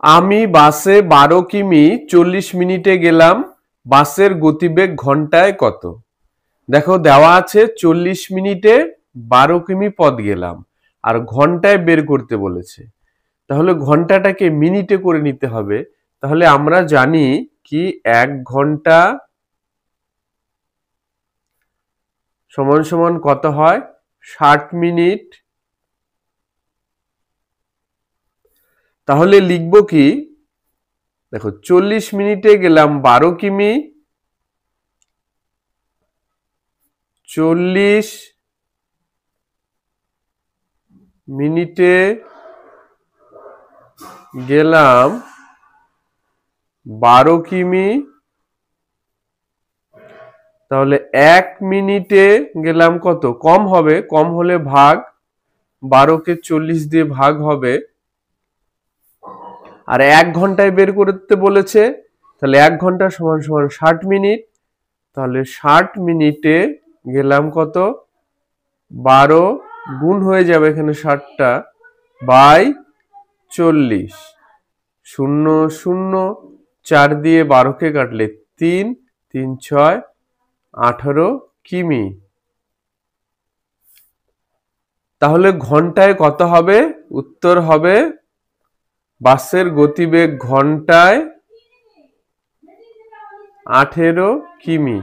আমি বাসে 12 কিমি 40 মিনিটে গেলাম, বাসের গতিবেগ ঘন্টায় কত? দেখো দেওয়া আছে 40 মিনিটে 12 কিমি পথ গেলাম, আর ঘন্টায় বের করতে বলেছে। তাহলে ঘন্টাটাকে মিনিটে করে নিতে হবে। তাহলে আমরা জানি কি 1 ঘন্টা সমান সমান কত হয়? 60 মিনিট। তাহলে লিখবো কি, দেখো 40 মিনিটে গেলাম 12 কিমি, 40 মিনিটে গেলাম 12 কিমি, তাহলে 1 মিনিটে গেলাম কত? কম হবে, কম হলে ভাগ, 12কে 40 দিয়ে ভাগ হবে, আর 1 ঘন্টায় বের করতে বলেছে, তাহলে 1 ঘন্টা সমান সমান 60 মিনিট। তাহলে 60 মিনিটে গেলাম কত? 12 গুণ হয়ে যাবে এখানে 60টা বাই 40, 0 0, 4 দিয়ে 12কে কাটলে 3, 3 6, 18 কিমি। তাহলে ঘন্টায় কত হবে? উত্তর হবে বাসের গতিবেগ ঘন্টায় 18 কিমি।